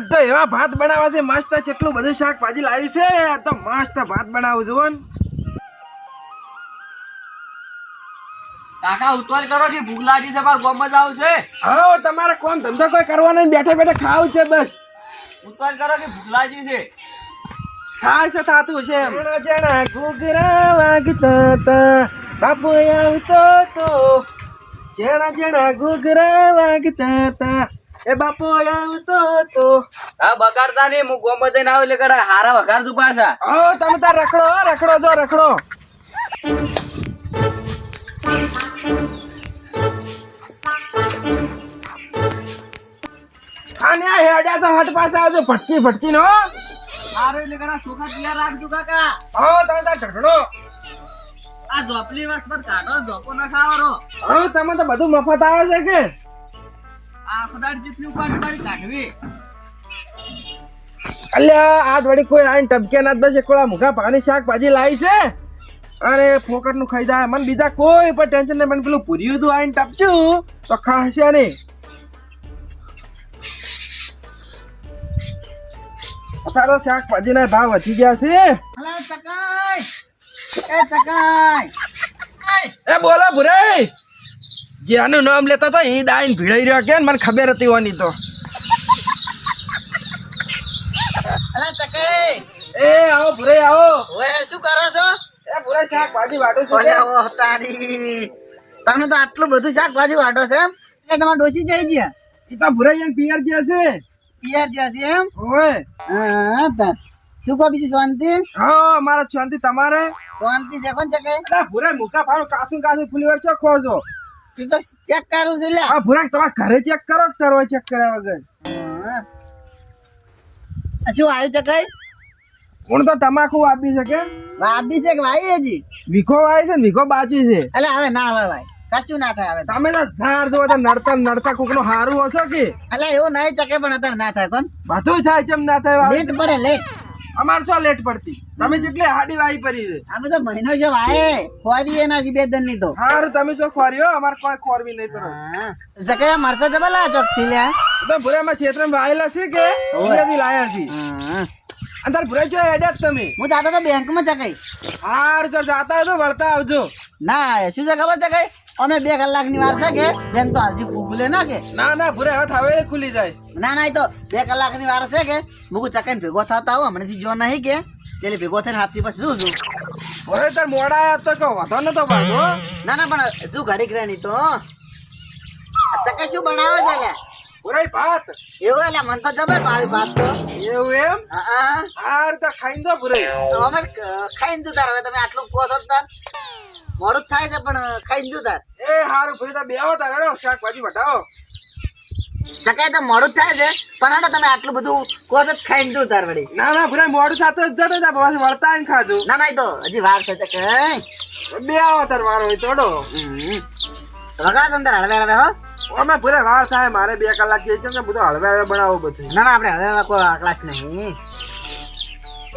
આજ તો એવા ભાત બનાવવા છે મસ્ત કેટલું બધું શાકભાજી લાવી છે આ તો મસ્ત ભાત બનાવું જુઓ ને કાકા ઉતવાલ કરો કે ભૂખ લાગી છે બાર ગોમ જ આવશે હા તમારે કોમ ધંધો કોઈ કરવાનો નહીં બેઠા બેઠા ખાવું છે બસ ઉતવાલ કરો કે ભૂખ લાગી છે ખાય છે થાતું છે એમ જણા ઘૂઘરા વાગતા તા બાપુ આવતો તો જણા ઘૂઘરા વાગતા તા એ બાપુ આવતો તો હા બગાડતા નહીં હું ગોમ જઈને આવું એટલે કડા હારા વઘાર દુ પાછા આવો તમે તાર રખડો જો રખડો અને આ હેડ્યા તો હટ પાસે આવજો ભટકી નો હારું એટલે કડા ચોખા તૈયાર રાખજો કાકા આવો તમે તાર ઢગડો આ ઝોપલી વસ પર કાઢો ઝોપો ના ખાવાનો આવો તમે તો બધું મફત આવે છે કે આ ખુદાર જેટલી ઉપાડી કાઢવી અલ્યા આજ વળી કોઈ આઈને ટબકે ના બસ એકલા મુખા પાણી શાકભાજી લાવી છે અરે ફોકટ નું ખાઈ જાય મને બીજા કોઈ પણ ટેન્શન નહીં મને પેલું પૂર્યું હતું આઈને ટપચ્યું તો ખાશે નહીં તારો શાકભાજી ના ભાવ વધી ગયા છે અલા સકાય એ સકાય એ બોલો ભુરાઈ જેનું નામ લેતા હતા એ દાઈને ભીડાઈ રહ્યો કે મને ખબર હતી ઓની તો અલા સકાય એ આવો ભુરાઈ આવો ઓય શું કરો છો એ ભુરાઈ શાકભાજી વાટું છું ઓલે ઓ તારી તમે તો આટલું બધું શાકભાજી વાટો છે એમ એ તમાર ડોસી જઈ ગયા એ તો ભુરાઈ એમ પિયર જે છે પિયર જશે એમ ઓય હા તા શું કહો બીજું શાંતિ હા મારા શાંતિ તમારે શાંતિ છે કોણ છે કે અલા ભુરાઈ મુકા પાડો કાસું ફૂલી વાર ચો ખોજો તું તો ચેક કરું છું લે હા ભુરાઈ તમારે ઘરે ચેક કરો કે તારો ચેક કર્યા વગર શું આવ્યું છે કઈ કોણ તો તમાકુ આપી શકે આપી છે કે ભાઈ હજી વીખો વાય છે ને વીખો બાજી છે અલે હવે ના આવે ભાઈ કશું ના થાય હવે તમે તો ઝાર જો તો નડતા કોક નું હારું હશો કે અલે એવું નહીં ચકે પણ અત્યારે ના થાય કોણ બધું થાય છે એમ ના થાય લેટ પડે લેટ અમારે શું લેટ પડતી તમે જેટલી હાડી વાઈ પડી છે અમે તો મહિનો છે ભાઈ ખોરી એના બે દન ની તો હારું તમે શું ખોર્યો અમારે કોઈ ખોરવી નહીં કરો જકે મરસા જબલા ચોક થી લે તો ભુરા માં ક્ષેત્ર માં વાયેલા છે કે અહીંયાથી લાયા છે અંદર ભુરા જો એડ્યા તમે હું જાતો તો બેંક માં ચકાઈ હાર તો જાતા હોય તો વળતા આવજો ના શું છે ખબર છે કઈ અમે 2 કલાક ની વાર છે કે બેંક તો હાજી ખુલે ના કે ના ભુરા હવે થાવેળે ખુલી જાય ના ના એ તો 2 કલાક ની વાર છે કે મુકુ ચકાઈ ભેગો થતા આવું હમણાં જો નહીં કે એટલે ભેગો થઈને હાથથી પછી જોઉં છું ભરે તાર મોડા આયા તો કહો વાંધો નતો પાડો ના ના પણ તું ઘડીક રહે નહીં તો ચકાઈ શું બનાવે છે લે ભુરાઈ ભાત એવું એટલે મન તો જબર ભાવી ભાત તો એવું એમ હા હાર તો ખાઈને દો ભુરાઈ તો અમે ખાઈને જુ તાર હવે તમે આટલું કહો છો તાર મોડું જ થાય છે પણ ખાઈને જુ તાર એ હારું ભાઈ તો બેહો તાર હેડો શાકભાજી વટાવો ચકાઈ તો મોડું જ થાય છે પણ હાડો તમે આટલું બધું કહો છો ખાઈને જુ તાર વળી ના ભુરાઈ મોડું થતું જ જતો જા પછી વળતા આવીને ખાધું ના ના એ તો હજી વાર છે ચકાઈ બે આવો તાર વારો હોય તોડો વગા અંદર હળવે હળવે હો અમે ભુરાઈ વાર થાય મારે 2 કલાક જે છે ને બધું હળવે બનાવો બધું ના ના આપણે હવે કોઈ ક્લાસ નહીં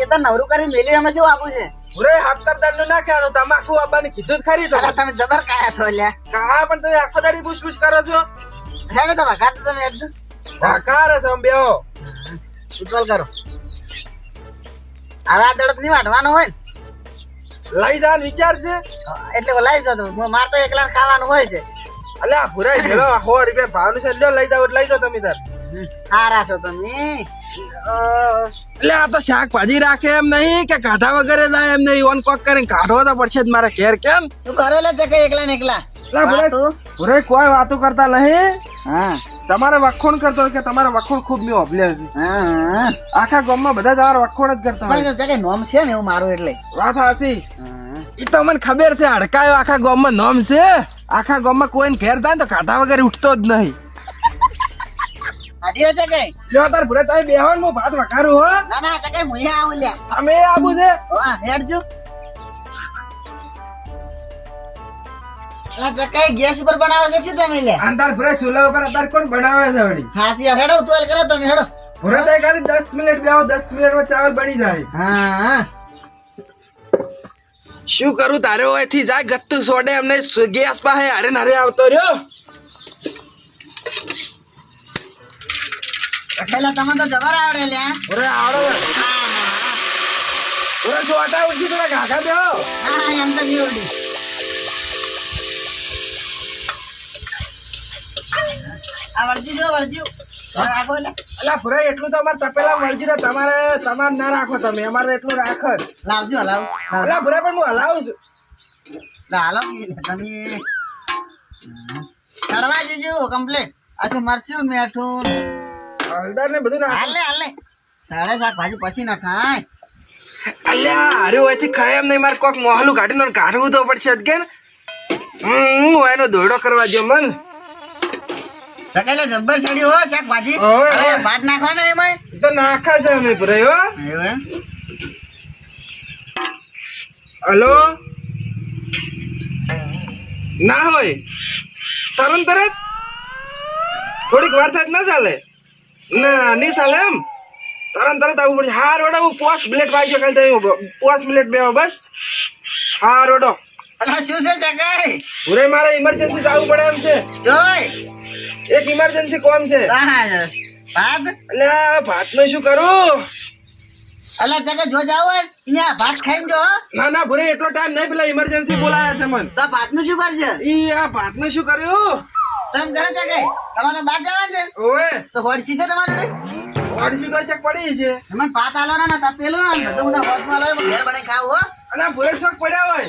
એ તો નવરું કરીને મેલ્યું એમાં શું આપું છે ભુરાઈ હાથર દંડ નું નાખ્યાનું તમાકુ આપવાની કીધું જ ખરી તો તમે જબર કાયા છો લ્યા કા પણ તમે આખો દાડી પૂછપૂછ કરો છો હેડો તો વઘાર તો તમે હેડજો સાકાર તમે બેહો ઉતવાલ કરો હવે આ દડત નહીં વાટવાનો હોય ને લઈ જવાનું વિચાર છે એટલે લાવી દો તો માર તો એકલા ખાવાનું હોય છે અલે આ ભુરાઈ ચલો 100 રૂપિયા ભાવનું છે લ્યો લઈ જાવ લઈ જાવ તમે તાર હારા છો તમે એટલે આ તો શાકભાજી રાખે એમ નહીં કે કાઢા વગેરે જાય એમ નહીં ઓન કોક કરીને કાઢવો તો પડશે જ મારે ઘેર કેમ તું કરો લે છે કે એકલા ને એકલા ભુરાઈ કોઈ વાતો કરતા નહીં હા તમારે વખોણ કરતો કે તમારે વખોણ ખૂબ મેં ઓભલે છે હા આખા ગામમાં બધા તમારે વખોણ જ કરતા હોય પણ જગ્યાએ નોમ છે ને એવું મારું એટલે વાત હાસી ઈ તો મને ખબર છે હડકાયો આખા ગામમાં નોમ છે આખા ગામમાં કોઈને ઘેર થાય ને તો કાઢા વગર ઉઠતો જ નહીં આજી છે કે લ્યો તાર ભુરાઈ તમે બેહો ને હું ભાત વઘારું હો ના ના છે કે મુયા આવું લ્યા તમે આબુ છે હા હેડજો લા જકાઈ ગેસ ઉપર બનાવો છે શું તમે લે અંધાર ભુરાઈ ચૂલા ઉપર અત્યારે કોણ બનાવે છે વળી હાસી હેડો ઉતવાલ કરો તમે હેડો ભુરાઈ ખાલી 10 મિનિટ બેહો 10 મિનિટમાં ચાવલ બની જાય હા શું કરું તારે ઓયથી જાય ગત્તુ સોડે એમને ગેસ પાસે હારે નારે આવતો રહ્યો રખેલા તમે તો જબર આવડે લ્યા. ઓરે આવડે ઓરે છોટા ઉઠી થોડા ઘાઘા બેહો હા એમ તો નહીં આવડી. આ વળજી જો વળજી રાખો લે. અલા ભુરાઈ એટલું તો અમારે તપેલા વળજી રહ્યો તમારે ના રાખો તમે અમારે એટલું રાખો જ. લાવજો હલાવ. અલા ભુરાઈ પણ હું હલાવું છું. હાલો તમે ચડવા જજો કમ્પ્લીટ. અચ્છા મરચું મીઠું હળદર ને બધું નાખ. હાલે હાલે. સાડા શાકભાજી પછી ના ખાય. અલ્યા અરે ઓયથી ખાય એમ નહીં મારે કોક મોહલું કાઢીને કાઢવું તો પડશે જ કે હું એનો દોડો કરવા જો મન સકેલે જબ્બર ચડ્યું હો શાકભાજી. ઓય, હવે ઓય. ભાત નાખવા ને એમાં તો નાખા છે અમે ભુરાઈ હો. એવું એમ? હલો ના હોય તરત થોડીક વાર થાય ના ચાલે ના નહીં ચાલે એમ તરત આવવું પડશે. હા રોડો હું 5 મિનિટ વાગ્યો કાલ તો 5 મિનિટ બેહો બસ. હા રોડો અલા શું છે જગાઈ ભુરે મારે ઇમરજન્સી આવવું પડે એમ છે. જોઈ એક ઇમરજન્સી કોમ છે. હા ભાત. એટલે ભાતનું શું કરું? અલા જગા જો જાવ અહીંયા ભાત ખાઈને જો હો. ના ના ભુરે એટલો ટાઈમ નહીં પેલા ઇમરજન્સી બોલાયા છે મન. તો ભાત નું શું કરશે? ઈ આ ભાતનું શું કર્યું? તમે ઘરે જગાઈ તમારે બાદ જવા છે ઓએ તો હોડસી છે તમારું રે? વાડી તો ચેક પડી છે. તમે ભાત આલો ના તપેલું અને બધું બધું હોટમાં આલો ઘેર બનાવી ખાવ હો. અલા ભુરે શોખ પડ્યા હોય.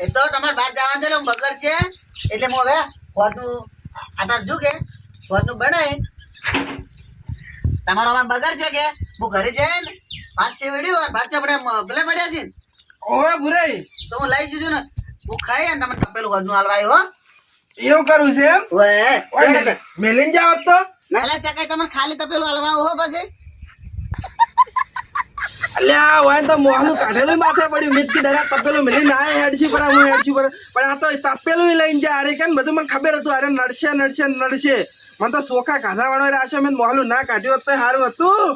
એ તો તમારે બહાર જવાનું છે એટલે હું બગર છે એટલે હું હવે હોટનું આધાર જો કે હોટનું બનાવી તમારો અમાર બગર છે કે હું ઘરે જઈને ભાત છે વેડ્યું અને ભાત ચોપડે ભલે પડ્યા છે ને ઓવે ભુરે તો હું લઈ જજો ને હું ખાઈ અને તમે તપેલું હોટનું હાલવાય હો. એવું કરું છે એમ? ઓય ઓય મેલીન જાવ તો નાલા ચકાઈ તમે ખાલી તપેલું હાલવા હો પછી અલ્યા ઓય તો મોહલું કાઢેલું માથે પડ્યું મિત કી દરા તપેલું મેલી ના હેડસી પર હું હેડસી પર પણ આ તો તપેલું લઈને જાય અરે કેમ બધું મને ખબર હતું અરે નડશે મને તો સોખા કાઢા વાળો રાશે મેં મોહલું ના કાઢ્યું હોત તો સારું હતું.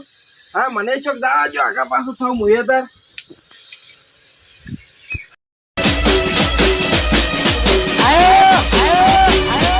હા મને ચોક દાવા જો આગા પાછું થવું હું એ તાર